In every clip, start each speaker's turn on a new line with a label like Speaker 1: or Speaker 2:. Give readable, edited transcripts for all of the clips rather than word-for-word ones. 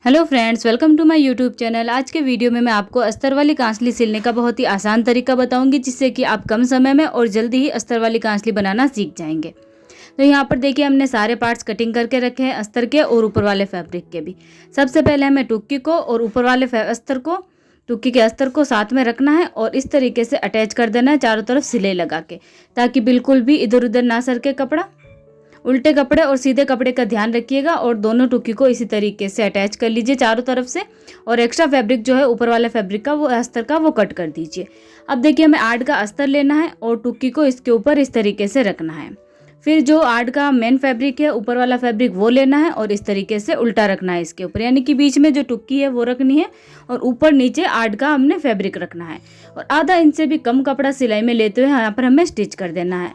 Speaker 1: Hello friends, welcome to my YouTube channel. आज के video में मैं आपको अस्तर वाली कांसली सिलने का बहुत ही आसान तरीका बताऊंगी, जिससे कि आप कम समय में और जल्दी ही अस्तर वाली कांसली बनाना सीख जाएंगे। तो यहाँ पर देखिए, हमने सारे पार्ट्स कटिंग करके रखे हैं, अस्तर के और ऊपर वाले फैब्रिक के भी। सबसे पहले हमें टुक्की को और ऊपर वाले अस्तर को, टुक्की के अस्तर को साथ में रखना है और इस तरीके से अटैच कर देना है चारों तरफ सिलाई लगा के, ताकि बिल्कुल भी इधर उधर ना सरके कपड़ा। उल्टे कपड़े और सीधे कपड़े का ध्यान रखिएगा और दोनों टुक्की को इसी तरीके से अटैच कर लीजिए चारों तरफ से। और एक्स्ट्रा फैब्रिक जो है ऊपर वाले फैब्रिक का, वो अस्तर का, वो कट कर दीजिए। अब देखिए, हमें आर्ट का अस्तर लेना है और टुक्की को इसके ऊपर इस तरीके से रखना है। फिर जो आर्ट का मेन फैब्रिक है, ऊपर वाला फैब्रिक, वो लेना है और इस तरीके से उल्टा रखना है इसके ऊपर, यानी कि बीच में जो टुक्की है वो रखनी है और ऊपर नीचे आर्ट का हमने फैब्रिक रखना है। और आधा इंच से भी कम कपड़ा सिलाई में लेते हुए यहाँ पर हमें स्टिच कर देना है।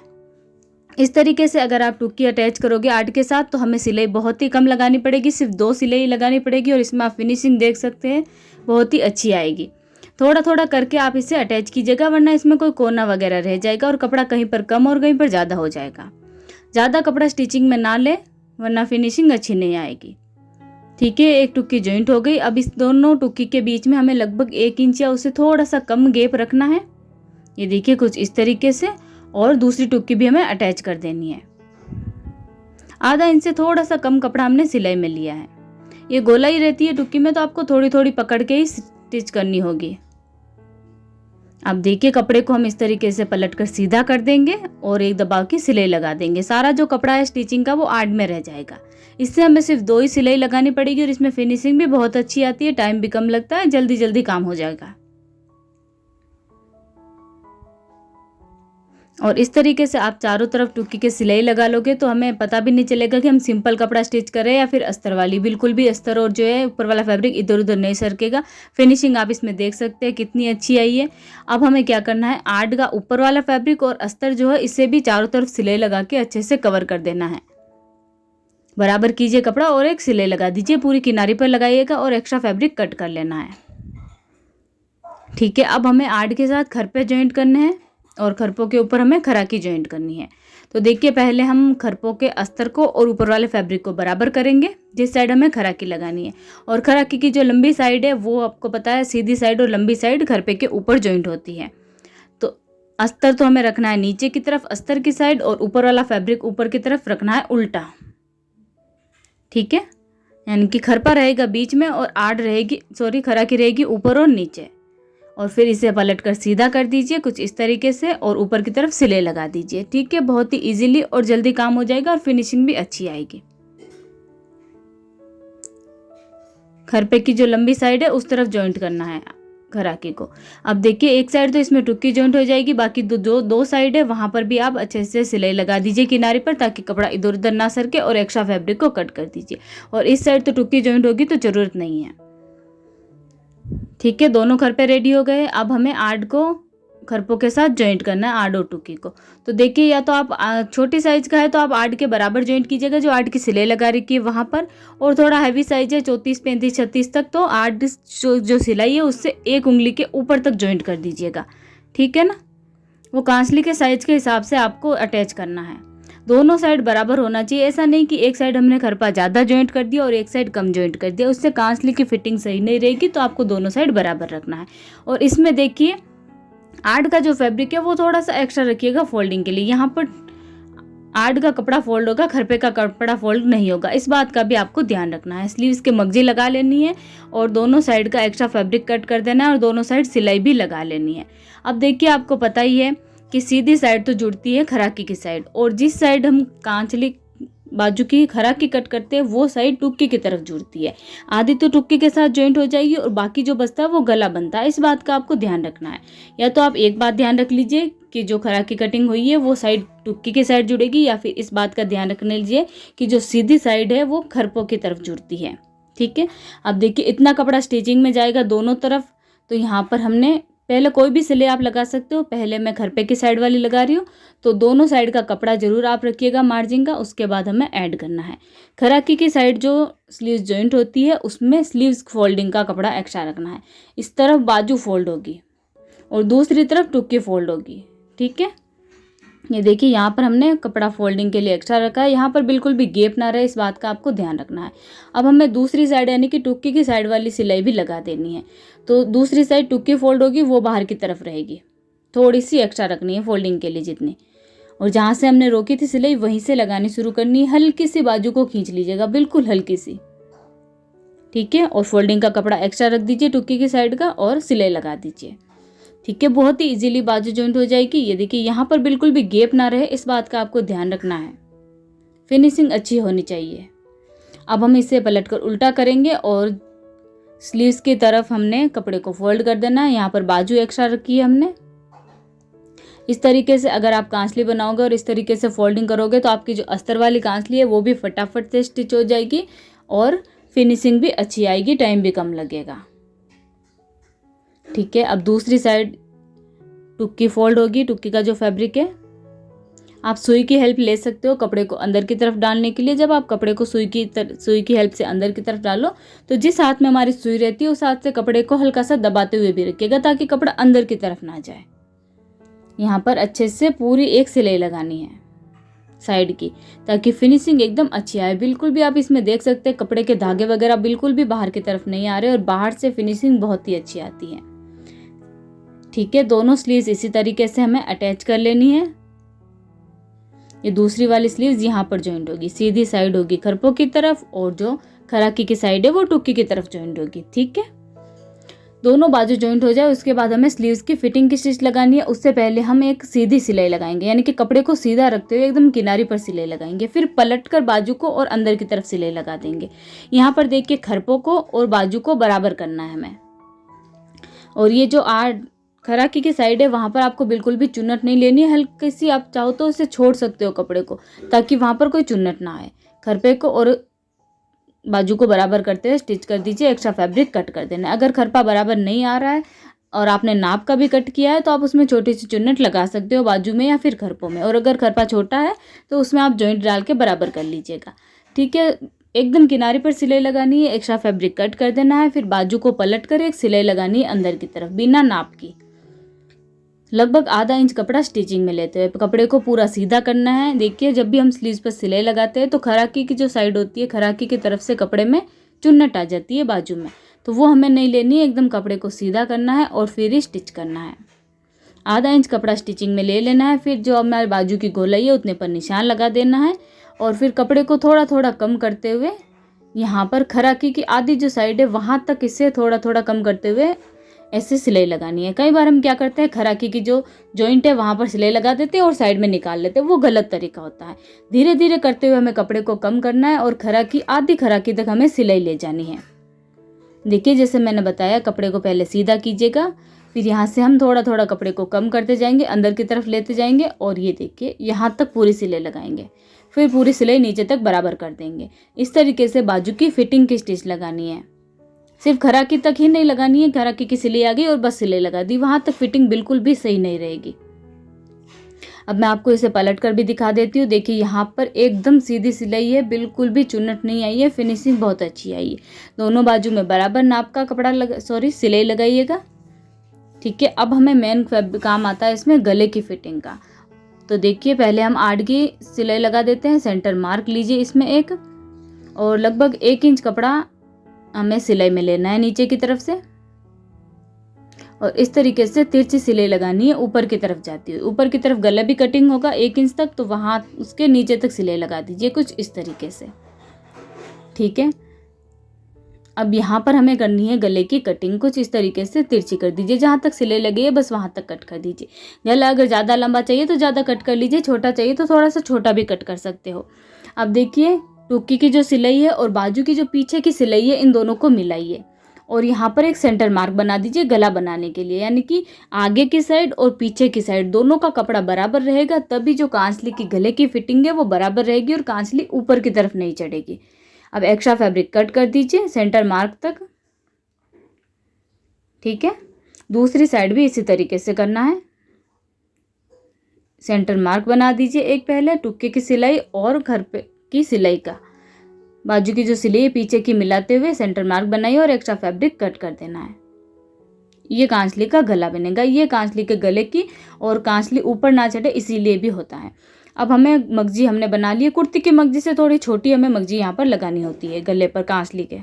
Speaker 1: इस तरीके से अगर आप टुक्की अटैच करोगे आर्ट के साथ तो हमें सिलाई बहुत ही कम लगानी पड़ेगी, सिर्फ 2 सिलाई लगानी पड़ेगी और इसमें आप फिनिशिंग देख सकते हैं, बहुत ही अच्छी आएगी। थोड़ा थोड़ा करके आप इसे अटैच कीजिएगा, वरना इसमें कोई कोना वगैरह रह जाएगा और कपड़ा कहीं पर कम और कहीं पर ज़्यादा हो जाएगा। ज़्यादा कपड़ा स्टिचिंग में ना ले, वरना फिनिशिंग अच्छी नहीं आएगी। ठीक है, एक टुक्की जॉइंट हो गई। अब इस दोनों टुक्की के बीच में हमें लगभग 1 इंच या उससे थोड़ा सा कम गैप रखना है। ये देखिए, कुछ इस तरीके से। और दूसरी टुक्की भी हमें अटैच कर देनी है। आधा इंच से थोड़ा सा कम कपड़ा हमने सिलाई में लिया है। ये गोला ही रहती है टुक्की में, तो आपको थोड़ी थोड़ी पकड़ के ही स्टिच करनी होगी। अब देखिए, कपड़े को हम इस तरीके से पलट कर सीधा कर देंगे और एक दबाव की सिलाई लगा देंगे। सारा जो कपड़ा है स्टिचिंग का वो आर्ट में रह जाएगा। इससे हमें सिर्फ 2 ही सिलाई लगानी पड़ेगी और इसमें फिनिशिंग भी बहुत अच्छी आती है, टाइम भी कम लगता है, जल्दी जल्दी काम हो जाएगा। और इस तरीके से आप चारों तरफ टुक्की के सिलाई लगा लोगे तो हमें पता भी नहीं चलेगा कि हम सिंपल कपड़ा स्टिच कर रहे हैं या फिर अस्तर वाली। बिल्कुल भी अस्तर और जो है ऊपर वाला फैब्रिक इधर उधर नहीं सरकेगा। फिनिशिंग आप इसमें देख सकते हैं कितनी अच्छी आई है। अब हमें क्या करना है, आर्ट का ऊपर वाला फैब्रिक और अस्तर जो है इसे भी चारों तरफ सिलाई लगा के अच्छे से कवर कर देना है। बराबर कीजिए कपड़ा और एक सिलाई लगा दीजिए, पूरी किनारी पर लगाइएगा और एक्स्ट्रा फैब्रिक कट कर लेना है। ठीक है, अब हमें आर्ट के साथ खरपे ज्वाइंट करने हैं और खरपों के ऊपर हमें खराकी ज्वाइंट करनी है। तो देखिए, पहले हम खरपों के अस्तर को और ऊपर वाले फैब्रिक को बराबर करेंगे, जिस साइड हमें खराकी लगानी है। और खराकी की जो लंबी साइड है वो आपको पता है, सीधी साइड और लंबी साइड खरपे के ऊपर ज्वाइंट होती है। तो अस्तर तो हमें रखना है नीचे की तरफ अस्तर की साइड, और ऊपर वाला फैब्रिक ऊपर की तरफ रखना है उल्टा। ठीक है, यानी कि खरपा रहेगा बीच में और खराकी रहेगी ऊपर और नीचे। और फिर इसे पलट कर सीधा कर दीजिए कुछ इस तरीके से और ऊपर की तरफ सिलाई लगा दीजिए। ठीक है, बहुत ही इजीली और जल्दी काम हो जाएगा और फिनिशिंग भी अच्छी आएगी। खरपे की जो लंबी साइड है उस तरफ जॉइंट करना है खराकी को। अब देखिए, एक साइड तो इसमें टुक्की जॉइंट हो जाएगी, बाकी दो साइड है वहां पर भी आप अच्छे से सिलाई लगा दीजिए किनारे पर, ताकि कपड़ा इधर उधर ना सरके, और एक्स्ट्रा फैब्रिक को कट कर दीजिए। और इस साइड तो टुक्की जॉइंट होगी तो जरूरत नहीं है। ठीक है, दोनों खरपे रेडी हो गए। अब हमें आर्ट को खरपों के साथ जॉइंट करना है, आर्ट और टुक्की को। तो देखिए, या तो आप छोटी साइज का है तो आप आर्ट के बराबर जॉइंट कीजिएगा जो आर्ट की सिलाई लगा रखी है वहां पर, और थोड़ा हैवी साइज है 34, 35, 36 तक, तो आर्ट जो सिलाई है उससे 1 उंगली के ऊपर तक जॉइंट कर दीजिएगा। ठीक है ना, वो कांसली के साइज के हिसाब से आपको अटैच करना है। दोनों साइड बराबर होना चाहिए, ऐसा नहीं कि एक साइड हमने खरपा ज़्यादा जॉइंट कर दिया और एक साइड कम जॉइंट कर दिया, उससे कांसली की फिटिंग सही नहीं रहेगी। तो आपको दोनों साइड बराबर रखना है। और इसमें देखिए, आर्ट का जो फैब्रिक है वो थोड़ा सा एक्स्ट्रा रखिएगा फोल्डिंग के लिए। यहाँ पर आर्ट का कपड़ा फोल्ड होगा, खरपे का कपड़ा फोल्ड नहीं होगा, इस बात का भी आपको ध्यान रखना है। स्लीव्स के मगजी लगा लेनी है और दोनों साइड का एक्स्ट्रा फैब्रिक कट कर देना है और दोनों साइड सिलाई भी लगा लेनी है। अब देखिए, आपको पता ही है कि सीधी साइड तो जुड़ती है खराकी की साइड, और जिस साइड हम कांचली बाजू की खराकी कट करते हैं वो साइड टुक्की की तरफ जुड़ती है। आधी तो टुक्की के साथ जॉइंट हो जाएगी और बाकी जो बचता है वो गला बनता है। इस बात का आपको ध्यान रखना है। या तो आप एक बात ध्यान रख लीजिए कि जो खराकी कटिंग हुई है वो साइड टुक्की की साइड जुड़ेगी, या फिर इस बात का ध्यान रख लीजिए कि जो सीधी साइड है वो खरपों की तरफ जुड़ती है। ठीक है, अब देखिए, इतना कपड़ा स्टिचिंग में जाएगा दोनों तरफ। तो यहाँ पर हमने पहले कोई भी सिलाई आप लगा सकते हो, पहले मैं खरपे की साइड वाली लगा रही हूँ। तो दोनों साइड का कपड़ा जरूर आप रखिएगा मार्जिन का, उसके बाद हमें ऐड करना है। खराकी की साइड जो स्लीव्स जॉइंट होती है उसमें स्लीव्स फोल्डिंग का कपड़ा एक्स्ट्रा रखना है। इस तरफ बाजू फोल्ड होगी और दूसरी तरफ टुक्की फोल्ड होगी। ठीक है, ये देखिए यहाँ पर हमने कपड़ा फोल्डिंग के लिए एक्स्ट्रा रखा है, यहाँ पर बिल्कुल भी गैप ना रहे, इस बात का आपको ध्यान रखना है। अब हमें दूसरी साइड यानी कि टुक्की की साइड वाली सिलाई भी लगा देनी है। तो दूसरी साइड टुक्की फोल्ड होगी वो बाहर की तरफ रहेगी, थोड़ी सी एक्स्ट्रा रखनी है फोल्डिंग के लिए जितनी, और जहाँ से हमने रोकी थी सिलाई वहीं से लगानी शुरू करनी है। हल्की सी बाजू को खींच लीजिएगा, बिल्कुल हल्की सी, ठीक है। और फोल्डिंग का कपड़ा एक्स्ट्रा रख दीजिए टुक्की की साइड का और सिलाई लगा दीजिए, ठीक है। बहुत ही इजीली बाजू जॉइंट हो जाएगी। ये देखिए यहाँ पर बिल्कुल भी गैप ना रहे, इस बात का आपको ध्यान रखना है। फिनिशिंग अच्छी होनी चाहिए। अब हम इसे पलटकर उल्टा करेंगे और स्लीव्स की तरफ हमने कपड़े को फोल्ड कर देना है। यहाँ पर बाजू एक्स्ट्रा रखी है हमने। इस तरीके से अगर आप कांसली बनाओगे और इस तरीके से फोल्डिंग करोगे तो आपकी जो अस्तर वाली कांसली है वो भी फटाफट से स्टिच हो जाएगी और फिनिशिंग भी अच्छी आएगी, टाइम भी कम लगेगा, ठीक है। अब दूसरी साइड टुक्की फोल्ड होगी। टुक्की का जो फैब्रिक है आप सुई की हेल्प ले सकते हो कपड़े को अंदर की तरफ डालने के लिए। जब आप कपड़े को सुई की हेल्प से अंदर की तरफ डालो तो जिस हाथ में हमारी सुई रहती है उस हाथ से कपड़े को हल्का सा दबाते हुए भी रखिएगा ताकि कपड़ा अंदर की तरफ ना जाए। यहाँ पर अच्छे से पूरी एक सिलाई लगानी है साइड की ताकि फिनिशिंग एकदम अच्छी आए। बिल्कुल भी आप इसमें देख सकते हैं कपड़े के धागे वगैरह बिल्कुल भी बाहर की तरफ नहीं आ रहे और बाहर से फिनिशिंग बहुत ही अच्छी आती है, ठीक है। दोनों स्लीव्स इसी तरीके से हमें अटैच कर लेनी है। ये दूसरी वाली स्लीव्स यहाँ पर जॉइंट होगी, सीधी साइड होगी खरपों की तरफ और जो खराकी की साइड है वो टुक्की की तरफ जॉइंट होगी, ठीक है। दोनों बाजू जॉइंट हो जाए उसके बाद हमें स्लीव्स की फिटिंग की स्टिच लगानी है। उससे पहले हम एक सीधी सिलाई लगाएंगे यानी कि कपड़े को सीधा रखते हुए एकदम किनारी पर सिलाई लगाएंगे, फिर पलट कर बाजू को और अंदर की तरफ सिलाई लगा देंगे। यहाँ पर देखिए खरपों को और बाजू को बराबर करना है हमें। और ये जो खराकी की साइड है वहाँ पर आपको बिल्कुल भी चुन्नट नहीं लेनी है, हल्की सी आप चाहो तो उसे छोड़ सकते हो कपड़े को ताकि वहाँ पर कोई चुन्नट ना आए। खरपे को और बाजू को बराबर करते हुए स्टिच कर दीजिए, एक्स्ट्रा फैब्रिक कट कर देना। अगर खरपा बराबर नहीं आ रहा है और आपने नाप का भी कट किया है तो आप उसमें छोटी सी चुन्नट लगा सकते हो बाजू में या फिर खरपों में, और अगर खरपा छोटा है तो उसमें आप जॉइंट डाल के बराबर कर लीजिएगा, ठीक है। एकदम किनारे पर सिलाई लगानी है, एक्स्ट्रा फैब्रिक कट कर देना है, फिर बाजू को पलट कर एक सिलाई लगानी है अंदर की तरफ बिना नाप की। लगभग आधा इंच कपड़ा स्टिचिंग में लेते हैं, कपड़े को पूरा सीधा करना है। देखिए जब भी हम स्लीव्स पर सिलाई लगाते हैं तो खराकी की जो साइड होती है खराकी की तरफ से कपड़े में चुन्नट आ जाती है बाजू में, तो वो हमें नहीं लेनी है। एकदम कपड़े को सीधा करना है और फिर ही स्टिच करना है। आधा इंच कपड़ा स्टिचिंग में ले लेना है, फिर जो हमारे बाजू की गोलाई है उतने पर निशान लगा देना है और फिर कपड़े को थोड़ा थोड़ा कम करते हुए यहाँ पर खराकी की आधी जो साइड है वहाँ तक इसे थोड़ा थोड़ा कम करते हुए ऐसे सिलाई लगानी है। कई बार हम क्या करते हैं खराकी की जो जॉइंट है वहाँ पर सिलाई लगा देते हैं और साइड में निकाल लेते हैं, वो गलत तरीका होता है। धीरे धीरे करते हुए हमें कपड़े को कम करना है और खराकी आधी खराकी तक हमें सिलाई ले जानी है। देखिए जैसे मैंने बताया कपड़े को पहले सीधा कीजिएगा, फिर यहाँ से हम थोड़ा थोड़ा कपड़े को कम करते जाएंगे, अंदर की तरफ लेते जाएंगे और ये देखिए यहाँ तक पूरी सिलाई लगाएंगे, फिर पूरी सिलाई नीचे तक बराबर कर देंगे। इस तरीके से बाजू की फिटिंग की स्टिच लगानी है। सिर्फ खराकी तक ही नहीं लगानी है, खराकी की सिलाई आ गई और बस सिलाई लगा दी, वहां तक फिटिंग बिल्कुल भी सही नहीं रहेगी। अब मैं आपको इसे पलट कर भी दिखा देती हूँ। देखिए यहाँ पर एकदम सीधी सिलाई है, बिल्कुल भी चुन्नट नहीं आई है, फिनिशिंग बहुत अच्छी आई है। दोनों बाजू में बराबर नाप का सिलाई लगाइएगा, ठीक है। अब हमें मेन काम आता है इसमें गले की फिटिंग का। तो देखिए पहले हम आड़ की सिलाई लगा देते हैं। सेंटर मार्क लीजिए इसमें एक, और लगभग 1 इंच कपड़ा हमें सिलाई में लेना है नीचे की तरफ से और इस तरीके से तिरछी सिलाई लगानी है ऊपर की तरफ जाती हुई। ऊपर की तरफ गला भी कटिंग होगा 1 इंच तक, तो वहां उसके नीचे तक सिलाई लगा दीजिए कुछ इस तरीके से, ठीक है। अब यहाँ पर हमें करनी है गले की कटिंग, कुछ इस तरीके से तिरछी कर दीजिए, जहाँ तक सिलाई लगी है बस वहां तक कट कर दीजिए। गला अगर ज़्यादा लंबा चाहिए तो ज़्यादा कट कर लीजिए, छोटा चाहिए तो थोड़ा सा छोटा भी कट कर सकते हो। अब देखिए टुक्की की जो सिलाई है और बाजू की जो पीछे की सिलाई है इन दोनों को मिलाइए और यहाँ पर एक सेंटर मार्क बना दीजिए गला बनाने के लिए, यानी कि आगे की साइड और पीछे की साइड दोनों का कपड़ा बराबर रहेगा, तभी जो कांसली की गले की फिटिंग है वो बराबर रहेगी और कांसली ऊपर की तरफ नहीं चढ़ेगी। अब एक्स्ट्रा फैब्रिक कट कर दीजिए सेंटर मार्क तक, ठीक है। दूसरी साइड भी इसी तरीके से करना है। सेंटर मार्क बना दीजिए एक पहले टुक्के की सिलाई और घर पे की सिलाई का, बाजू की जो सिलाई पीछे की मिलाते हुए सेंटर मार्क बनाइए और एक्स्ट्रा फैब्रिक कट कर देना है। ये कांसली का गला बनेगा। ये कांसली के गले की और कांसली ऊपर ना चढ़े इसीलिए भी होता है। अब हमें मगजी हमने बना ली है, कुर्ती की मगजी से थोड़ी छोटी हमें मगजी यहाँ पर लगानी होती है गले पर कांसली के।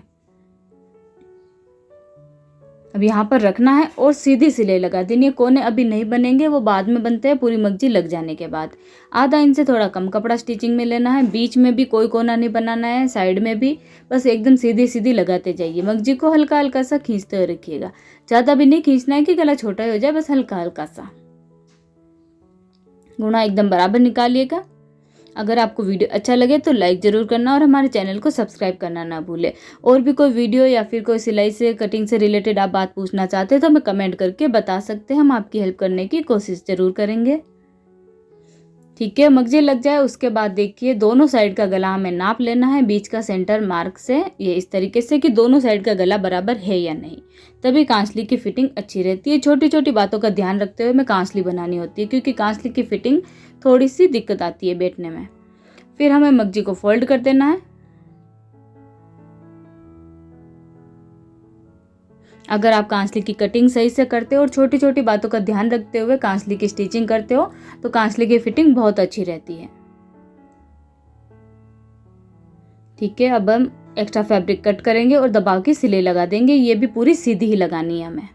Speaker 1: अब यहाँ पर रखना है और सीधी सिलाई लगा देनी है। कोने अभी नहीं बनेंगे, वो बाद में बनते हैं पूरी मगजी लग जाने के बाद। आधा इंच से थोड़ा कम कपड़ा स्टिचिंग में लेना है। बीच में भी कोई कोना नहीं बनाना है, साइड में भी, बस एकदम सीधी सीधी लगाते जाइए। मगजी को हल्का हल्का सा खींचते हुए रखिएगा, ज़्यादा भी नहीं खींचना है कि गला छोटा हो जाए, बस हल्का हल्का सा। गुणा एकदम बराबर निकालिएगा। अगर आपको वीडियो अच्छा लगे तो लाइक ज़रूर करना और हमारे चैनल को सब्सक्राइब करना ना भूलें। और भी कोई वीडियो या फिर कोई सिलाई से कटिंग से रिलेटेड आप बात पूछना चाहते हैं तो हमें कमेंट करके बता सकते हैं, हम आपकी हेल्प करने की कोशिश ज़रूर करेंगे। ठीक है, मगजी लग जाए उसके बाद देखिए दोनों साइड का गला हमें नाप लेना है बीच का सेंटर मार्क से, ये इस तरीके से कि दोनों साइड का गला बराबर है या नहीं, तभी कांसली की फिटिंग अच्छी रहती है। छोटी छोटी बातों का ध्यान रखते हुए हमें कांसली बनानी होती है, क्योंकि कांसली की फिटिंग थोड़ी सी दिक्कत आती है बैठने में। फिर हमें मगजी को फोल्ड कर देना है। अगर आप कांसली की कटिंग सही से करते हो और छोटी छोटी बातों का ध्यान रखते हुए कांसली की स्टिचिंग करते हो तो कांसली की फिटिंग बहुत अच्छी रहती है। ठीक है, अब हम एक्स्ट्रा फैब्रिक कट करेंगे और दबाव की सिलाई लगा देंगे। ये भी पूरी सीधी ही लगानी है हमें।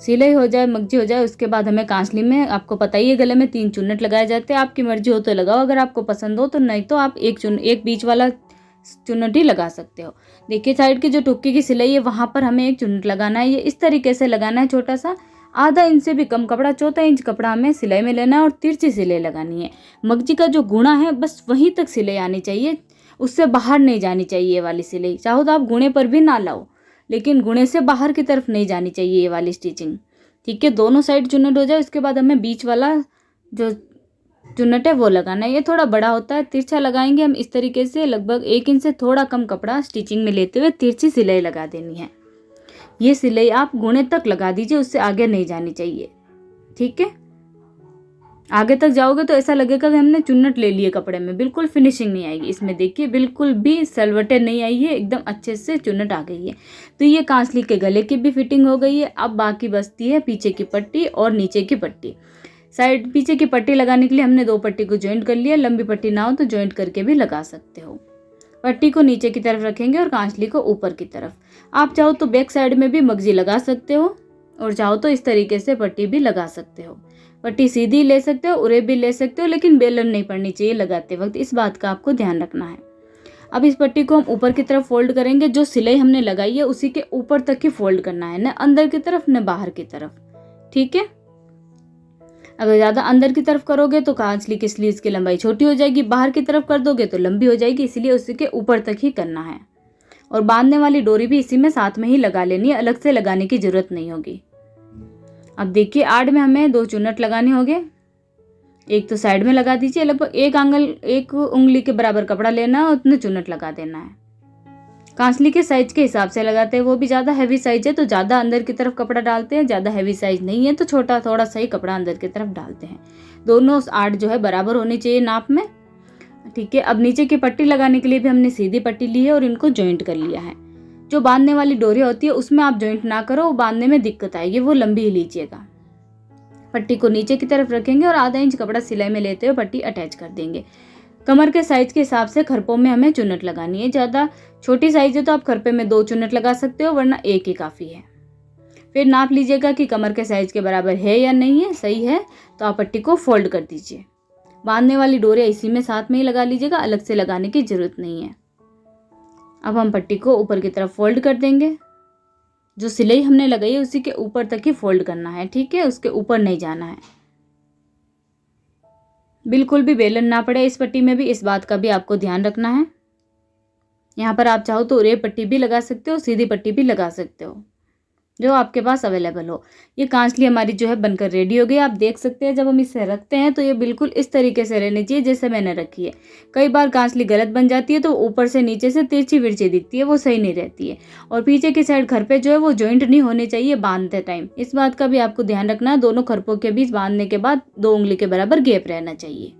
Speaker 1: सिलाई हो जाए, मगजी हो जाए, उसके बाद हमें कांसली में, आपको पता ही है गले में 3 चुन्नट लगाए जाते हैं। आपकी मर्जी हो तो लगाओ, अगर आपको पसंद हो तो, नहीं तो आप एक बीच वाला चुन्नट ही लगा सकते हो। देखिए साइड की जो टुक्की की सिलाई है वहां पर हमें एक चुन्नट लगाना है। ये इस तरीके से लगाना है, छोटा सा, आधा इंच से भी कम कपड़ा, 1/4 इंच कपड़ा हमें सिलाई में लेना है और तिरछी सिलाई लगानी है। मगजी का जो गुणा है बस वहीं तक सिलाई आनी चाहिए, उससे बाहर नहीं जानी चाहिए ये वाली सिलाई। चाहो तो आप गुणे पर भी ना लाओ, लेकिन गुणे से बाहर की तरफ नहीं जानी चाहिए ये वाली स्टिचिंग। ठीक है, दोनों साइड चुन्नट हो जाए उसके बाद हमें बीच वाला जो चुन्नट है वो लगाना है। ये थोड़ा बड़ा होता है, तिरछा लगाएंगे हम इस तरीके से। लगभग 1 इंच से थोड़ा कम कपड़ा स्टिचिंग में लेते हुए तिरछी सिलाई लगा देनी है। ये सिलाई आप गुणे तक लगा दीजिए, उससे आगे नहीं जानी चाहिए। ठीक है, आगे तक जाओगे तो ऐसा लगेगा कि हमने चुन्नट ले लिए कपड़े में, बिल्कुल फिनिशिंग नहीं आएगी। इसमें देखिए बिल्कुल भी सलवटें नहीं आई है, एकदम अच्छे से चुन्नट आ गई है। तो ये कांसली के गले की भी फिटिंग हो गई है। अब बाकी बचती है पीछे की पट्टी और नीचे की पट्टी। साइड पीछे की पट्टी लगाने के लिए हमने 2 पट्टी को ज्वाइंट कर लिया। लंबी पट्टी ना हो तो ज्वाइंट करके भी लगा सकते हो। पट्टी को नीचे की तरफ रखेंगे और कांसली को ऊपर की तरफ। आप चाहो तो बैक साइड में भी मगजी लगा सकते हो और चाहो तो इस तरीके से पट्टी भी लगा सकते हो। पट्टी सीधी ले सकते हो, उरे भी ले सकते हो, लेकिन बेलन नहीं पड़नी चाहिए लगाते वक्त, इस बात का आपको ध्यान रखना है। अब इस पट्टी को हम ऊपर की तरफ फोल्ड करेंगे। जो सिलाई हमने लगाई है उसी के ऊपर तक ही फोल्ड करना है, न अंदर की तरफ न बाहर की तरफ। ठीक है, अगर ज़्यादा अंदर की तरफ करोगे तो कांसली की स्लीव्स की लंबाई छोटी हो जाएगी, बाहर की तरफ कर दोगे तो लंबी हो जाएगी, इसीलिए उसी के ऊपर तक ही करना है। और बांधने वाली डोरी भी इसी में साथ में ही लगा लेनी है, अलग से लगाने की जरूरत नहीं होगी। अब देखिए आड़ में हमें 2 चुन्नट लगाने होंगे। एक तो साइड में लगा दीजिए, लगभग 1 उंगली के बराबर कपड़ा लेना है, उतने चुन्नट लगा देना है। कांसली के साइज के हिसाब से लगाते हैं, वो भी ज़्यादा हैवी साइज है तो ज़्यादा अंदर की तरफ कपड़ा डालते हैं, ज़्यादा हैवी साइज नहीं है तो छोटा थोड़ा सा ही कपड़ा अंदर की तरफ डालते हैं। दोनों आड़ जो है बराबर होनी चाहिए नाप में। ठीक है, अब नीचे की पट्टी लगाने के लिए भी हमने सीधी पट्टी ली है और इनको जॉइंट कर लिया है। जो बांधने वाली डोरी होती है उसमें आप जॉइंट ना करो, वो बांधने में दिक्कत आएगी, वो लंबी ही लीजिएगा। पट्टी को नीचे की तरफ रखेंगे और आधा इंच कपड़ा सिलाई में लेते हुए पट्टी अटैच कर देंगे। कमर के साइज के हिसाब से खरपों में हमें चुन्नट लगानी है। ज़्यादा छोटी साइज है तो आप खरपे में 2 चुन्नट लगा सकते हो, वरना 1 ही काफ़ी है। फिर नाप लीजिएगा कि कमर के साइज के बराबर है या नहीं है। सही है तो आप पट्टी को फोल्ड कर दीजिए। बांधने वाली डोरियाँ इसी में साथ में ही लगा लीजिएगा, अलग से लगाने की जरूरत नहीं है। अब हम पट्टी को ऊपर की तरफ फोल्ड कर देंगे। जो सिलाई हमने लगाई है उसी के ऊपर तक ही फोल्ड करना है। ठीक है, उसके ऊपर नहीं जाना है, बिल्कुल भी बेलन ना पड़े इस पट्टी में भी, इस बात का भी आपको ध्यान रखना है। यहाँ पर आप चाहो तो रेप पट्टी भी लगा सकते हो, सीधी पट्टी भी लगा सकते हो, जो आपके पास अवेलेबल हो। ये कांसली हमारी जो है बनकर रेडी हो गई। आप देख सकते हैं जब हम इसे रखते हैं तो ये बिल्कुल इस तरीके से रहनी चाहिए जैसे मैंने रखी है। कई बार कांसली गलत बन जाती है तो ऊपर से नीचे से तिरछी विरछी दिखती है, वो सही नहीं रहती है। और पीछे की साइड खरपे जो है वो जॉइंट नहीं होने चाहिए बांधते टाइम, इस बात का भी आपको ध्यान रखना है। दोनों खरपों के बीच बांधने के बाद 2 उंगली के बराबर गैप रहना चाहिए।